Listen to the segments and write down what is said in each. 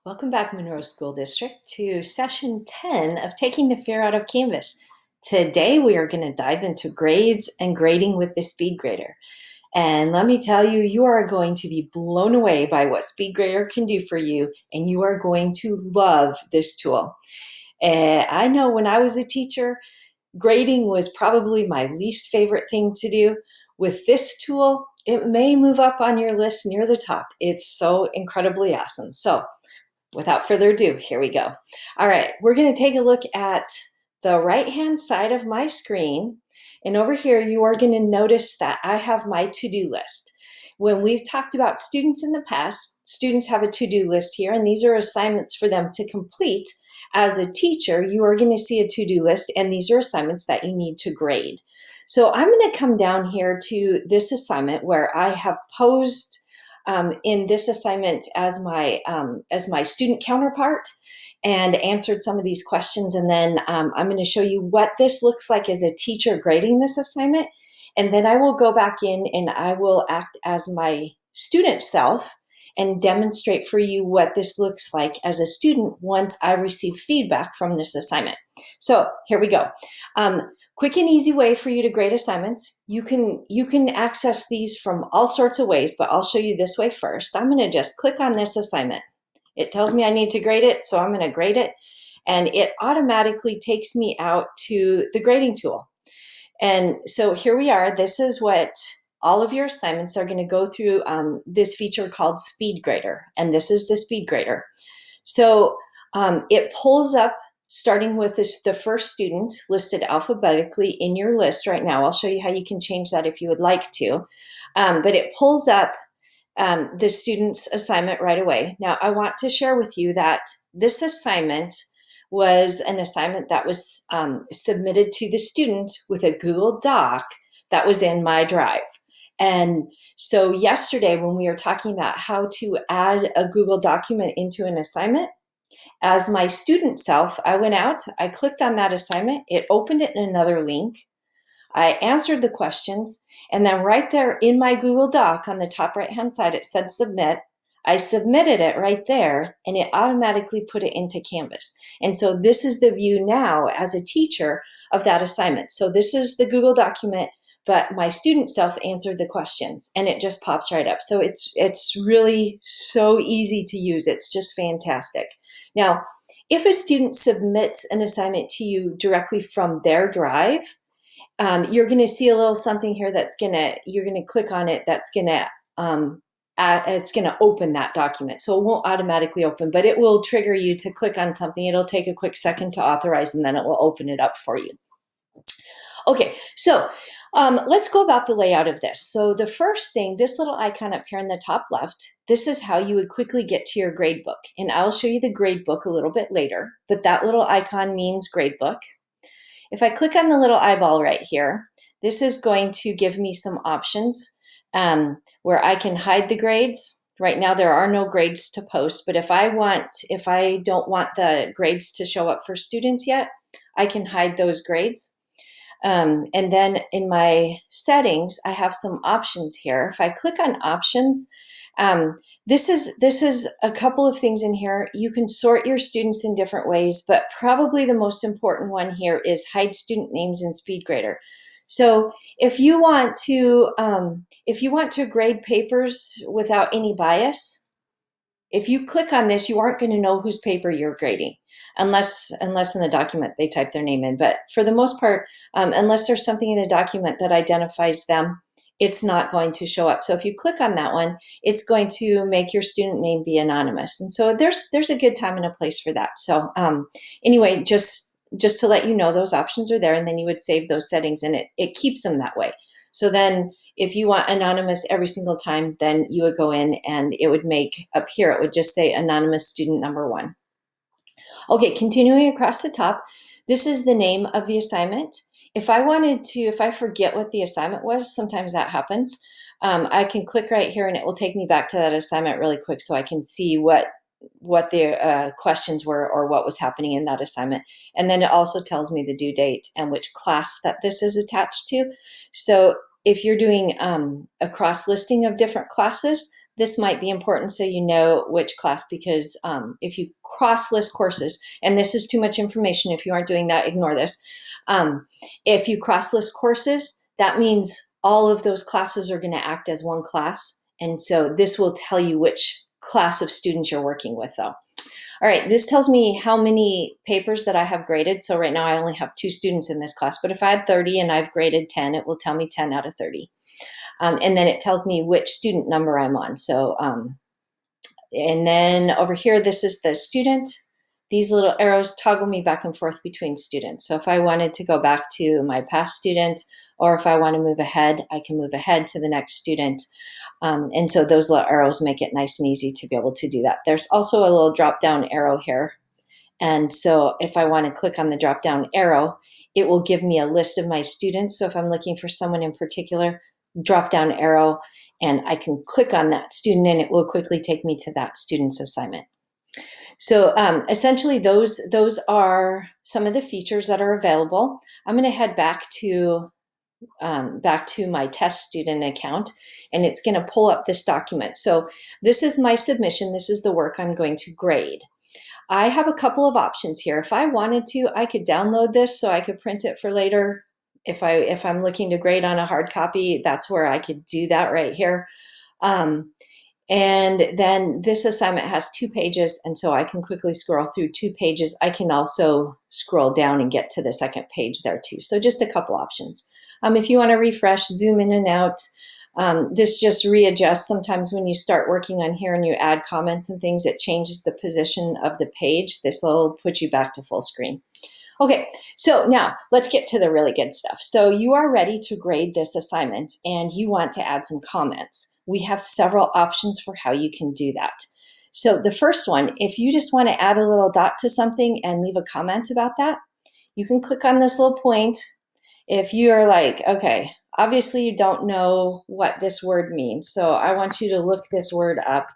Welcome back, Monroe School District, to session 10 of Taking the Fear Out of Canvas. Today, we are going to dive into grades and grading with the Speedgrader. And let me tell you, you are going to be blown away by what Speedgrader can do for you, and you are going to love this tool. I know when I was a teacher, grading was probably my least favorite thing to do. With this tool, it may move up on your list near the top. It's so incredibly awesome. So, without further ado, here we go. All right, we're going to take a look at the right-hand side of my screen. And over here, you are going to notice that I have my to-do list. When we've talked about students in the past, students have a to-do list here, and these are assignments for them to complete. As a teacher, you are going to see a to-do list, and these are assignments that you need to grade. So I'm going to come down here to this assignment where I have posed in this assignment as my student counterpart and answered some of these questions. And then I'm going to show you what this looks like as a teacher grading this assignment. And then I will go back in and I will act as my student self and demonstrate for you what this looks like as a student once I receive feedback from this assignment. So here we go. Quick and easy way for you to grade assignments. You can access these from all sorts of ways, but I'll show you this way first. I'm going to just click on this assignment. It tells me I need to grade it, so I'm going to grade it, and it automatically takes me out to the grading tool. And so here we are. This is what all of your assignments are going to go through this feature called Speedgrader, and this is the Speedgrader. So it pulls up starting with the first student listed alphabetically in your list right now. I'll show you how you can change that if you would like to. But it pulls up the student's assignment right away. Now, I want to share with you that this assignment was an assignment that was submitted to the student with a Google Doc that was in my Drive. And so yesterday, when we were talking about how to add a Google document into an assignment, as my student self, I went out, I clicked on that assignment, it opened it in another link, I answered the questions, and then right there in my Google Doc on the top right-hand side, it said submit. I submitted it right there, and it automatically put it into Canvas. And so this is the view now as a teacher of that assignment. So this is the Google document, but my student self answered the questions, and it just pops right up. So it's really so easy to use. It's just fantastic. Now, if a student submits an assignment to you directly from their Drive, you're going to see a little something here you're going to click on it, that's going to, it's going to open that document. So it won't automatically open, but it will trigger you to click on something. It'll take a quick second to authorize, and then it will open it up for you. Okay, so let's go about the layout of this. So the first thing, this little icon up here in the top left, this is how you would quickly get to your gradebook. And I'll show you the gradebook a little bit later, but that little icon means gradebook. If I click on the little eyeball right here, this is going to give me some options where I can hide the grades. Right now, there are no grades to post, but if I don't want the grades to show up for students yet, I can hide those grades. And then in my settings, I have some options here. If I click on options, this is a couple of things in here. You can sort your students in different ways, but probably the most important one here is hide student names in Speedgrader. So if you want to grade papers without any bias, if you click on this, you aren't going to know whose paper you're grading. Unless in the document they type their name in. But for the most part, unless there's something in the document that identifies them, it's not going to show up. So if you click on that one, it's going to make your student name be anonymous. And so there's a good time and a place for that. So anyway, just to let you know, those options are there, and then you would save those settings, and it keeps them that way. So then if you want anonymous every single time, then you would go in and it would make up here, it would just say anonymous student number 1. Okay, continuing across the top, this is the name of the assignment. If I forget what the assignment was, sometimes that happens, I can click right here and it will take me back to that assignment really quick so I can see what the questions were or what was happening in that assignment. And then it also tells me the due date and which class that this is attached to. So if you're doing a cross listing of different classes, this might be important so you know which class, because if you cross-list courses, and this is too much information, if you aren't doing that, ignore this. If you cross-list courses, that means all of those classes are going to act as one class. And so this will tell you which class of students you're working with, though. All right, this tells me how many papers that I have graded. So right now I only have 2 students in this class, but if I had 30 and I've graded 10, it will tell me 10 out of 30. And then it tells me which student number I'm on. So, and then over here, this is the student. These little arrows toggle me back and forth between students. So if I wanted to go back to my past student, or if I want to move ahead, I can move ahead to the next student. And so those little arrows make it nice and easy to be able to do that. There's also a little drop-down arrow here. And so if I want to click on the drop-down arrow, it will give me a list of my students. So if I'm looking for someone in particular, drop-down arrow, and I can click on that student and it will quickly take me to that student's assignment. So essentially those are some of the features that are available. I'm going to head back to my test student account, and it's going to pull up this document. So this is my submission. This is the work I'm going to grade. I have a couple of options here. If I wanted to, I could download this so I could print it for later. If I'm looking to grade on a hard copy, that's where I could do that right here. And then this assignment has 2 pages, and so I can quickly scroll through 2 pages. I can also scroll down and get to the second page there too. So just a couple options. If you want to refresh, zoom in and out, this just readjusts. Sometimes when you start working on here and you add comments and things, it changes the position of the page. This will put you back to full screen. Okay, so now let's get to the really good stuff. So you are ready to grade this assignment and you want to add some comments. We have several options for how you can do that. So the first one, if you just want to add a little dot to something and leave a comment about that, you can click on this little point. If you are like, okay, obviously you don't know what this word means, so I want you to look this word up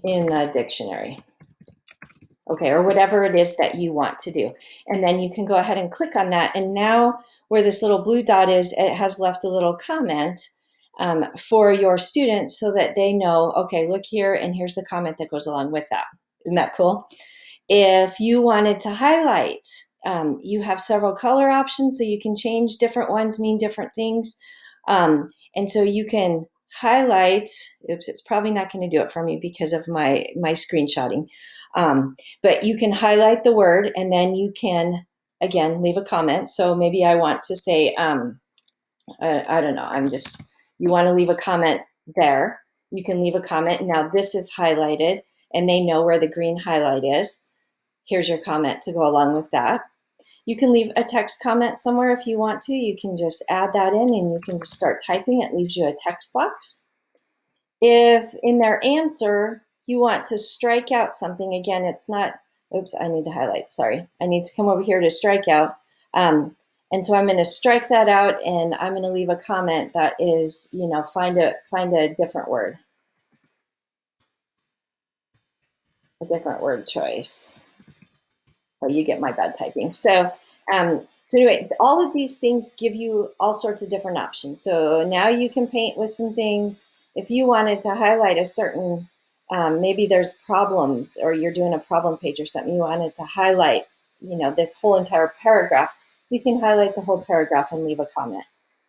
in the dictionary. Okay, or whatever it is that you want to do. And then you can go ahead and click on that. And now where this little blue dot is, it has left a little comment for your students so that they know, okay, look here, and here's the comment that goes along with that. Isn't that cool? If you wanted to highlight, you have several color options, so you can change different ones, mean different things. And so you can highlight, oops, it's probably not going to do it for me because of my screenshotting. But you can highlight the word and then you can, again, leave a comment. So maybe I want to say, I don't know, you want to leave a comment there. You can leave a comment. Now this is highlighted and they know where the green highlight is. Here's your comment to go along with that. You can leave a text comment somewhere if you want to. You can just add that in and you can start typing. It leaves you a text box. If in their answer, you want to strike out something, again, it's not, oops, I need to highlight, sorry. I need to come over here to strike out. And so I'm going to strike that out and I'm going to leave a comment that is, find a different word. A different word choice. Oh, you get my bad typing. So anyway, all of these things give you all sorts of different options. So now you can paint with some things. If you wanted to highlight a certain, maybe there's problems or you're doing a problem page or something, you wanted to highlight, this whole entire paragraph, you can highlight the whole paragraph and leave a comment.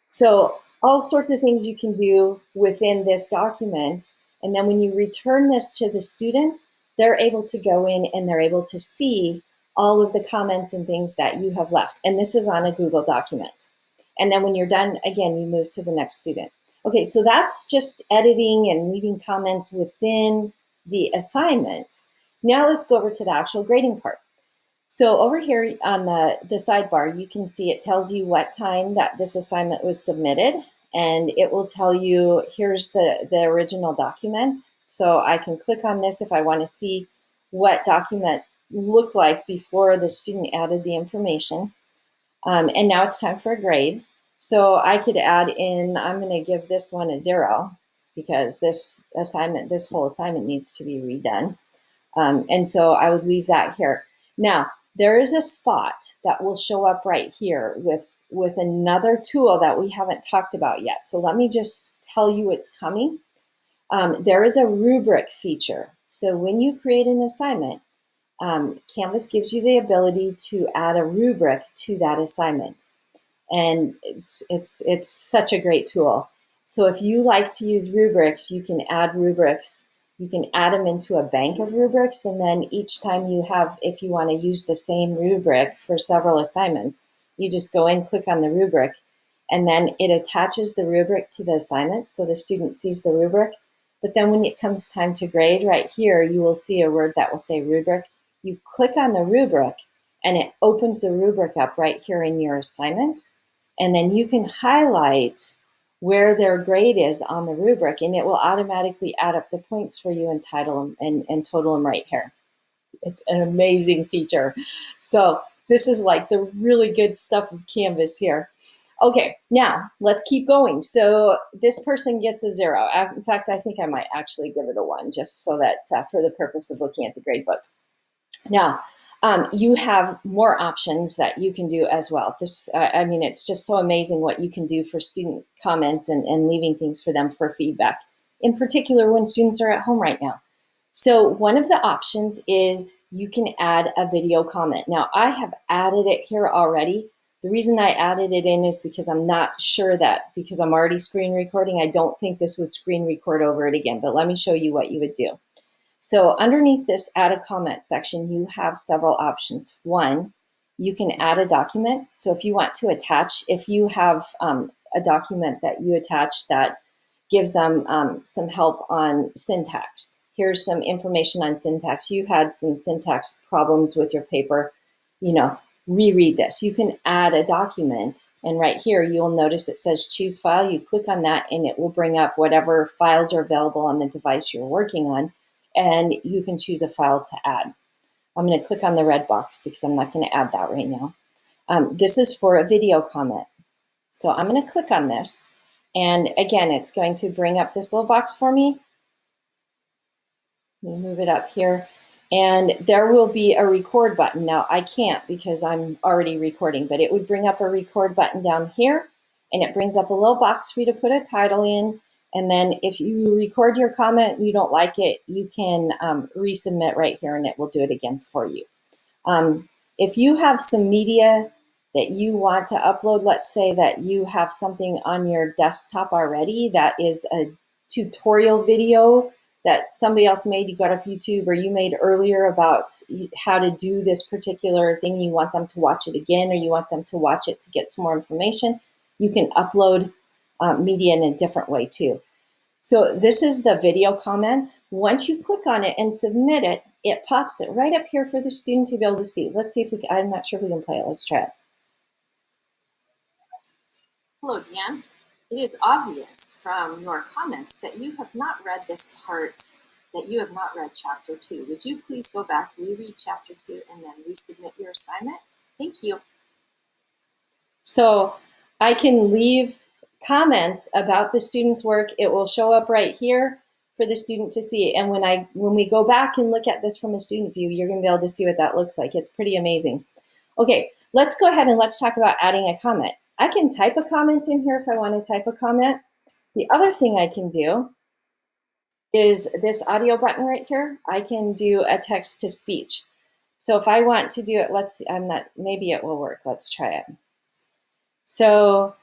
So all sorts of things you can do within this document. And then when you return this to the student, they're able to go in and they're able to see all of the comments and things that you have left. And this is on a Google document. And then when you're done, again, you move to the next student. Okay, so that's just editing and leaving comments within the assignment. Now let's go over to the actual grading part. So over here on the sidebar, you can see it tells you what time that this assignment was submitted. And it will tell you, here's the original document. So I can click on this if I want to see what document looked like before the student added the information. And now it's time for a grade. So I could add in, I'm going to give this one a 0 because this whole assignment needs to be redone. And so I would leave that here. Now, there is a spot that will show up right here with another tool that we haven't talked about yet. So let me just tell you it's coming, there is a rubric feature. So when you create an assignment, Canvas gives you the ability to add a rubric to that assignment. And it's such a great tool. So if you like to use rubrics, you can add rubrics. You can add them into a bank of rubrics, and then each time you have, if you want to use the same rubric for several assignments, you just go in, click on the rubric, and then it attaches the rubric to the assignment so the student sees the rubric. But then when it comes time to grade, right here, you will see a word that will say rubric. You click on the rubric, and it opens the rubric up right here in your assignment. And then you can highlight where their grade is on the rubric, and it will automatically add up the points for you and title them and total them right here. It's an amazing feature. So this is like the really good stuff of Canvas here. Okay, now let's keep going. So this person gets a 0. In fact, I think I might actually give it a 1 just so that for the purpose of looking at the gradebook. Now, you have more options that you can do as well. This, I mean, it's just so amazing what you can do for student comments and leaving things for them for feedback, in particular when students are at home right now. So one of the options is you can add a video comment. Now, I have added it here already. The reason I added it in is because I'm not sure that, because I'm already screen recording, I don't think this would screen record over it again, but let me show you what you would do. So underneath this add a comment section, you have several options. One, you can add a document. So if you want to attach, if you have a document that you attach that gives them some help on syntax. Here's some information on syntax. You had some syntax problems with your paper, reread this. You can add a document, and right here you'll notice it says choose file. You click on that and it will bring up whatever files are available on the device you're working on, and you can choose a file to add. I'm going to click on the red box because I'm not going to add that right now. This is for a video comment. So I'm going to click on this, and again, it's going to bring up this little box for me. Let me move it up here. And there will be a record button. Now, I can't because I'm already recording, but it would bring up a record button down here, and it brings up a little box for you to put a title in. And then if you record your comment and you don't like it, you can resubmit right here, and it will do it again for you. If you have some media that you want to upload, let's say that you have something on your desktop already that is a tutorial video that somebody else made, you got off YouTube, or you made earlier about how to do this particular thing, you want them to watch it again, or you want them to watch it to get some more information, you can upload media in a different way too. So this is the video comment. Once you click on it and submit it, it pops it right up here for the student to be able to see. Let's see if we can, I'm not sure if we can play it. Let's try it. Hello, Deanne. It is obvious from your comments that you have not read this part, that you have not read chapter 2. Would you please go back, reread chapter 2, and then resubmit your assignment? Thank you. So I can leave comments about the student's work. It will show up right here for the student to see. And when we go back and look at this from a student view, you're going to be able to see what that looks like. It's pretty amazing. Okay, let's go ahead and let's talk about adding a comment. I can type a comment in here if I want to type a comment. The other thing I can do is this audio button right here. I can do a text to speech. So if I want to do it, let's see, maybe it will work. Let's try it. So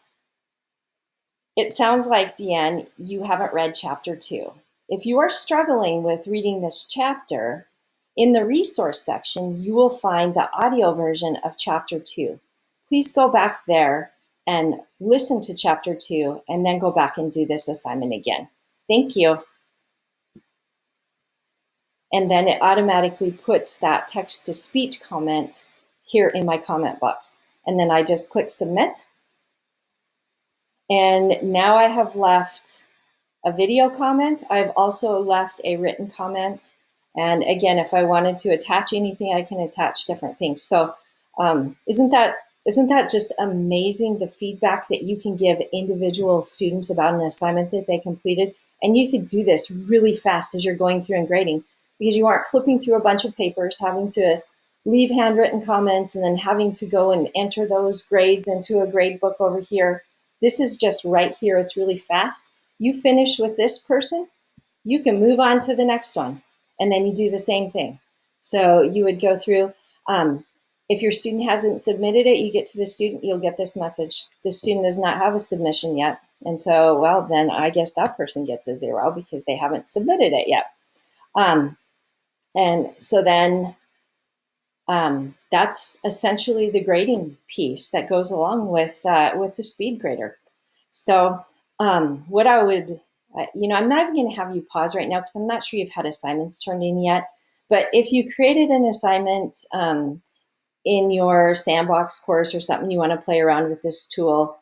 it sounds like, Deanne, you haven't read chapter 2. If you are struggling with reading this chapter, in the resource section, you will find the audio version of chapter 2. Please go back there and listen to chapter 2, and then go back and do this assignment again. Thank you. And then it automatically puts that text-to-speech comment here in my comment box. And then I just click submit. And now I have left a video comment. I've also left a written comment. And again, if I wanted to attach anything, I can attach different things. So isn't that just amazing, the feedback that you can give individual students about an assignment that they completed? And you could do this really fast as you're going through and grading, because you aren't flipping through a bunch of papers, having to leave handwritten comments, and then having to go and enter those grades into a grade book over here. This is just right here. It's really fast. you finish with this person, you can move on to the next one. And then you do the same thing. So you would go through, if your student hasn't submitted it, you get to the student, you'll get this message. The student does not have a submission yet. And so, well, then I guess that person gets a 0 because they haven't submitted it yet. And so then that's essentially the grading piece that goes along with the Speedgrader. So what I would, I'm not even going to have you pause right now because I'm not sure you've had assignments turned in yet. But if you created an assignment in your sandbox course or something, you want to play around with this tool,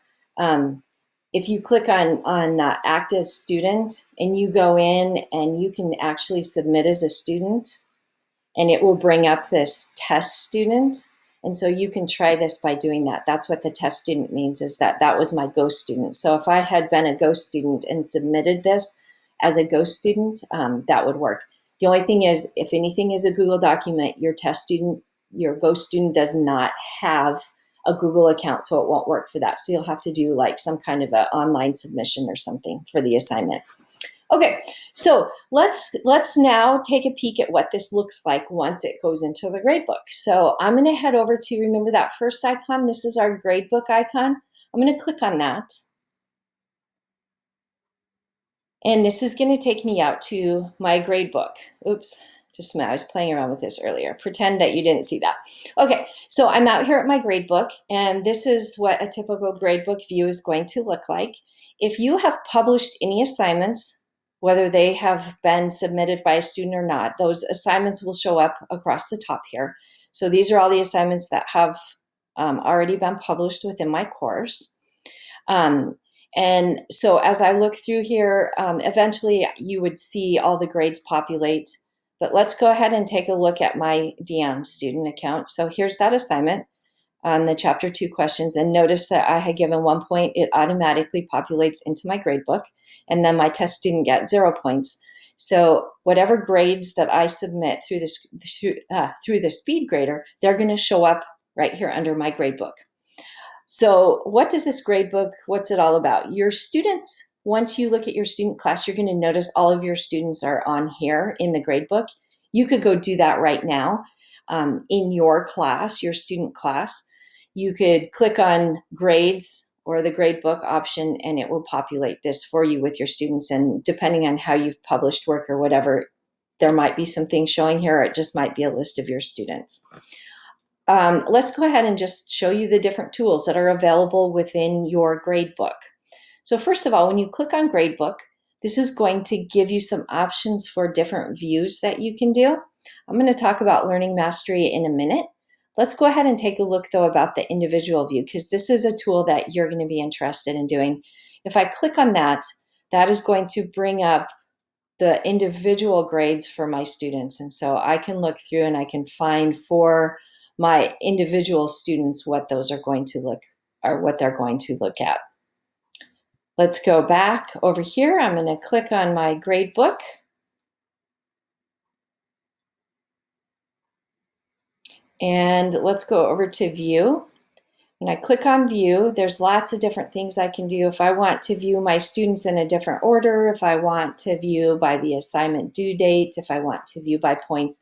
if you click on Act as Student and you go in and you can actually submit as a student, and it will bring up this test student. And so you can try this by doing that. That's what the test student means, is that was my ghost student. So if I had been a ghost student and submitted this as a ghost student, that would work. The only thing is, if anything is a Google document, your test student, your ghost student does not have a Google account, so it won't work for that. So you'll have to do like some kind of an online submission or something for the assignment. Okay, so let's now take a peek at what this looks like once it goes into the gradebook. So I'm going to head over to, remember that first icon? This is our gradebook icon. I'm going to click on that. And this is going to take me out to my gradebook. Oops, just a minute, I was playing around with this earlier. Pretend that you didn't see that. Okay, so I'm out here at my gradebook, and this is what a typical gradebook view is going to look like. If you have published any assignments, whether they have been submitted by a student or not, those assignments will show up across the top here. So these are all the assignments that have already been published within my course. And so as I look through here, eventually you would see all the grades populate. But let's go ahead and take a look at my Dion student account. So here's that assignment on the chapter 2 questions, and notice that I had given 1 point. It automatically populates into my gradebook, and then my test student gets 0 points. So whatever grades that I submit through the Speedgrader, they're going to show up right here under my gradebook. So what does this gradebook, what's it all about? Your students, once you look at your student class, you're going to notice all of your students are on here in the gradebook. You could go do that right now in your class, your student class. You could click on grades or the gradebook option, and it will populate this for you with your students. And depending on how you've published work or whatever, there might be some things showing here, or it just might be a list of your students. Let's go ahead and just show you the different tools that are available within your gradebook. So first of all, when you click on Gradebook, this is going to give you some options for different views that you can do. I'm going to talk about Learning Mastery in a minute. Let's go ahead and take a look, though, about the individual view, because this is a tool that you're going to be interested in doing. If I click on that, that is going to bring up the individual grades for my students. And so I can look through and I can find for my individual students what those are going to look, or what they're going to look at. Let's go back over here. I'm going to click on my gradebook. And let's go over to View. When I click on View, there's lots of different things I can do. If I want to view my students in a different order, if I want to view by the assignment due date, if I want to view by points,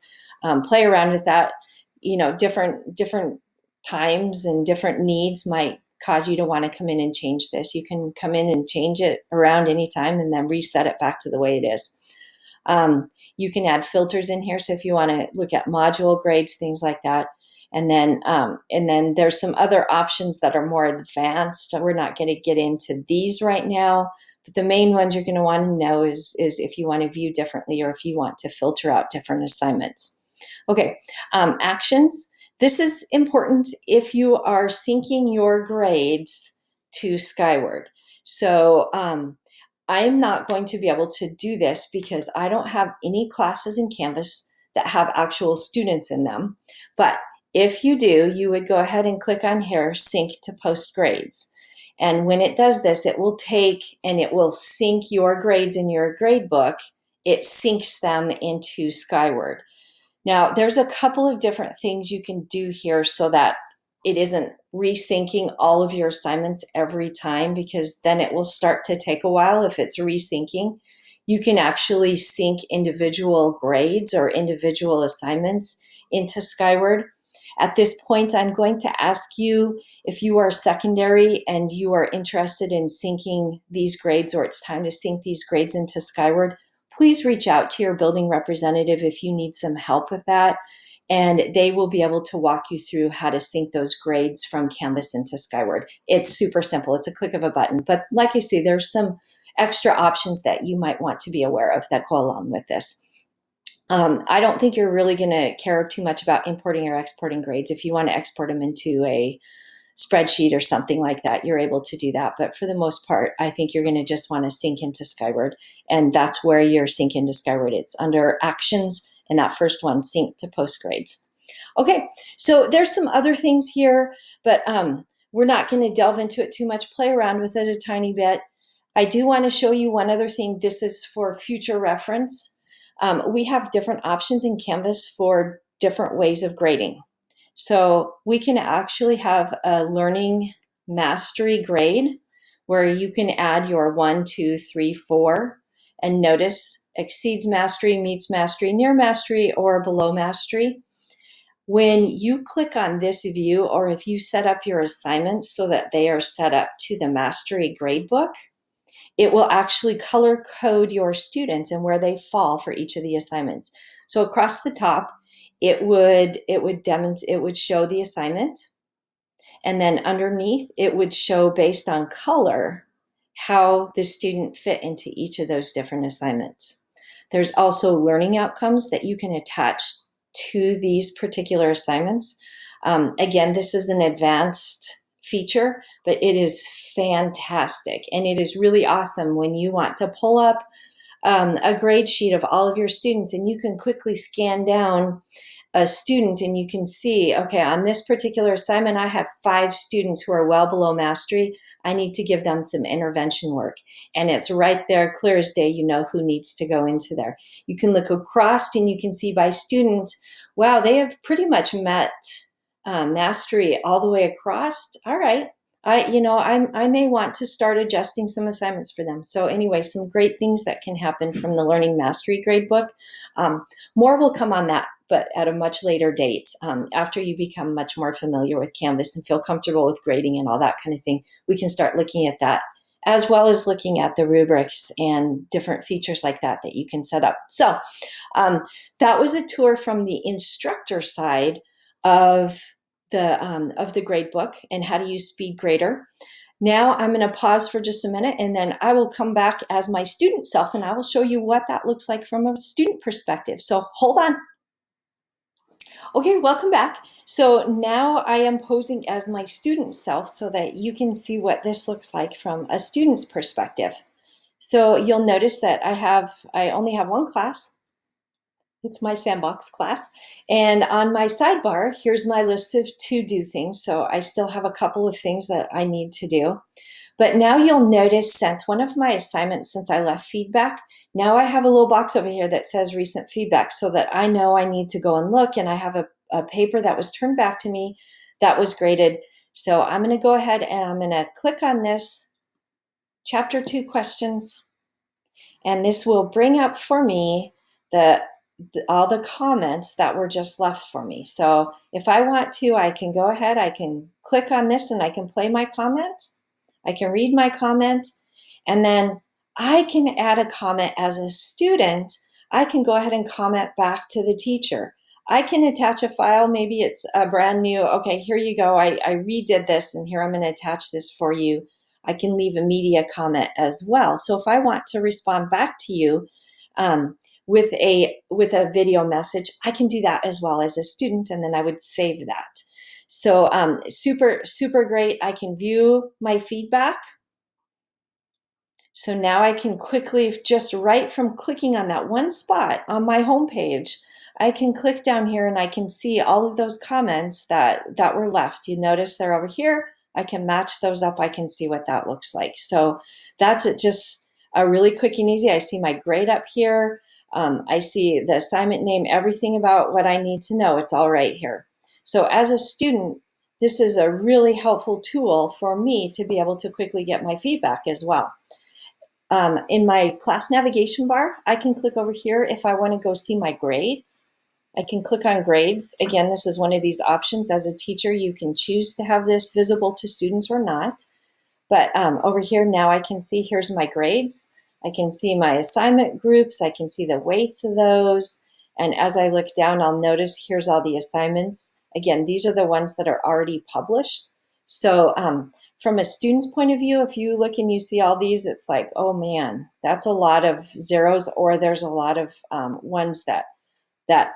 play around with that. You know, different times and different needs might cause you to want to come in and change this. You can come in and change it around anytime and then reset it back to the way it is. You can add filters in here. So if you want to look at module grades, things like that. And then there's some other options that are more advanced. We're not going to get into these right now, but the main ones you're going to want to know is if you want to view differently or if you want to filter out different assignments. Okay, actions. This is important if you are syncing your grades to Skyward. So I'm not going to be able to do this because I don't have any classes in Canvas that have actual students in them. But if you do, you would go ahead and click on here, Sync to Post Grades. And when it does this, it will take and it will sync your grades in your gradebook. It syncs them into Skyward. Now, there's a couple of different things you can do here so that it isn't resyncing all of your assignments every time, because then it will start to take a while if it's resyncing. You can actually sync individual grades or individual assignments into Skyward. At this point, I'm going to ask you, if you are secondary and you are interested in syncing these grades, or it's time to sync these grades into Skyward, please reach out to your building representative if you need some help with that, and they will be able to walk you through how to sync those grades from Canvas into Skyward. It's super simple. It's a click of a button. But like I say, there's some extra options that you might want to be aware of that go along with this. I don't think you're really going to care too much about importing or exporting grades. If you want to export them into a spreadsheet or something like that, you're able to do that. But for the most part, I think you're going to just want to sync into Skyward. And that's where your sync into Skyward. It's under Actions, and that first one, Sync to Post Grades. Okay, so there's some other things here, but we're not going to delve into it too much. Play around with it a tiny bit. I do want to show you one other thing. This is for future reference. We have different options in Canvas for different ways of grading. So we can actually have a learning mastery grade where you can add your 1, 2, 3, 4, and notice exceeds mastery, meets mastery, near mastery, or below mastery. When you click on this view, or if you set up your assignments so that they are set up to the mastery gradebook, it will actually color code your students and where they fall for each of the assignments. So across the top, it would show the assignment, and then underneath it would show based on color how the student fit into each of those different assignments. There's also learning outcomes that you can attach to these particular assignments. Again, this is an advanced feature, but it is fantastic, and it is really awesome when you want to pull up a grade sheet of all of your students, and you can quickly scan down a student and you can see, okay, on this particular assignment, I have 5 students who are well below mastery. I need to give them some intervention work. And it's right there, clear as day, you know who needs to go into there. You can look across and you can see by student, wow, they have pretty much met mastery all the way across. All right, I may want to start adjusting some assignments for them. So anyway, some great things that can happen from the Learning Mastery Gradebook. More will come on that, but at a much later date, after you become much more familiar with Canvas and feel comfortable with grading and all that kind of thing. We can start looking at that, as well as looking at the rubrics and different features like that that you can set up. So that was a tour from the instructor side of the gradebook and how to use Speedgrader. Now I'm going to pause for just a minute, and then I will come back as my student self, and I will show you what that looks like from a student perspective. So hold on. Okay, welcome back. So now I am posing as my student self so that you can see what this looks like from a student's perspective. So you'll notice that I only have one class. It's my sandbox class. And on my sidebar, here's my list of to-do things. So I still have a couple of things that I need to do. But now you'll notice, since one of my assignments, since I left feedback, now I have a little box over here that says recent feedback, so that I know I need to go and look, and I have a paper that was turned back to me that was graded. So I'm going to go ahead and I'm going to click on this Chapter 2 questions, and this will bring up for me all the comments that were just left for me. So if I want to, I can go ahead, I can click on this and I can play my comment. I can read my comment, and then I can add a comment as a student. I can go ahead and comment back to the teacher. I can attach a file. Maybe it's a brand new, okay, here you go. I redid this, and here I'm going to attach this for you. I can leave a media comment as well. So if I want to respond back to you with a video message, I can do that as well as a student, and then I would save that. So super, super great. I can view my feedback. So now I can quickly, just right from clicking on that one spot on my homepage, I can click down here and I can see all of those comments that were left. You notice they're over here. I can match those up. I can see what that looks like. So that's just a really quick and easy. I see my grade up here. I see the assignment name, everything about what I need to know. It's all right here. So as a student, this is a really helpful tool for me to be able to quickly get my feedback as well. In my class navigation bar, I can click over here if I want to go see my grades. I can click on grades. Again, this is one of these options. As a teacher, you can choose to have this visible to students or not. But over here now I can see here's my grades. I can see my assignment groups. I can see the weights of those. And as I look down, I'll notice here's all the assignments. Again, these are the ones that are already published. So from a student's point of view, if you look and you see all these, it's like, oh man, that's a lot of zeros, or there's a lot of ones that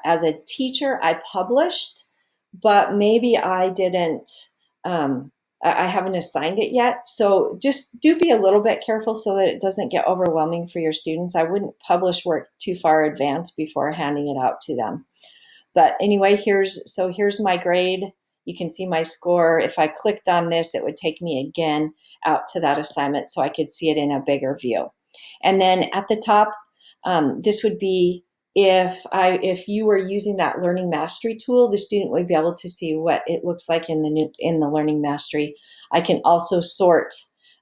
as a teacher I published, but maybe I didn't, I haven't assigned it yet. So just do be a little bit careful so that it doesn't get overwhelming for your students. I wouldn't publish work too far advanced before handing it out to them. But anyway, here's my grade. You can see my score. If I clicked on this, it would take me again out to that assignment so I could see it in a bigger view. And then at the top, this would be if you were using that learning mastery tool, the student would be able to see what it looks like in the learning mastery. I can also sort,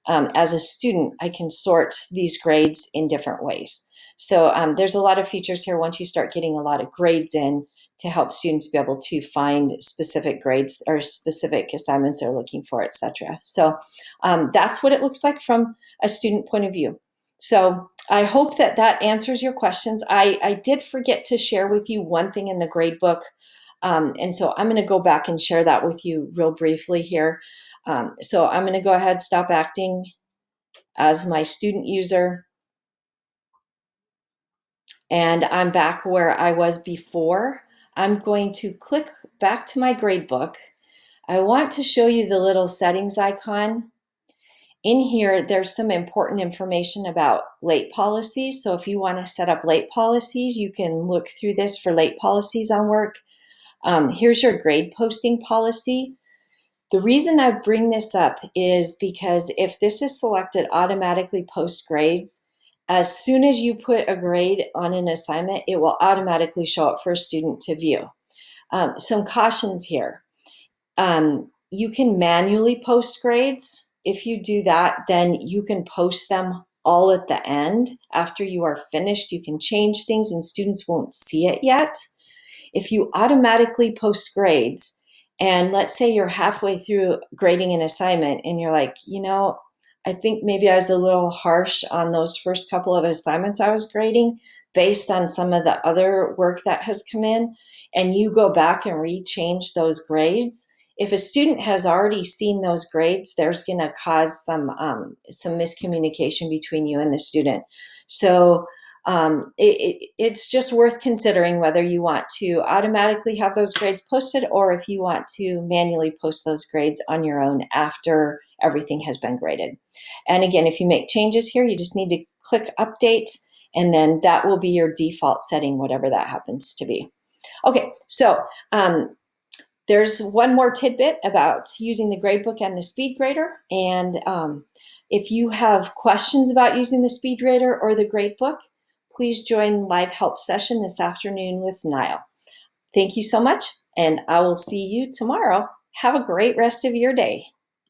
as a student, I can sort these grades in different ways. So there's a lot of features here once you start getting a lot of grades in to help students be able to find specific grades or specific assignments they're looking for, etc. So that's what it looks like from a student point of view. So I hope that answers your questions. I did forget to share with you one thing in the gradebook. And so I'm going to go back and share that with you real briefly here. So I'm going to go ahead, stop acting as my student user. And I'm back where I was before. I'm going to click back to my gradebook. I want to show you the little settings icon. In here, there's some important information about late policies. So if you want to set up late policies, you can look through this for late policies on work. Here's your grade posting policy. The reason I bring this up is because if this is selected, automatically post grades, as soon as you put a grade on an assignment, it will automatically show up for a student to view. Some cautions here. You can manually post grades. If you do that, then you can post them all at the end. After you are finished, you can change things and students won't see it yet. If you automatically post grades, and let's say you're halfway through grading an assignment and you're like, I think maybe I was a little harsh on those first couple of assignments I was grading based on some of the other work that has come in, and you go back and rechange those grades. If a student has already seen those grades, there's going to cause some miscommunication between you and the student. So it's just worth considering whether you want to automatically have those grades posted or if you want to manually post those grades on your own after everything has been graded. And again, if you make changes here, you just need to click update, and then that will be your default setting, whatever that happens to be. Okay, so there's one more tidbit about using the gradebook and the Speedgrader. And if you have questions about using the Speedgrader or the gradebook, please join live help session this afternoon with Niall. Thank you so much, and I will see you tomorrow. Have a great rest of your day.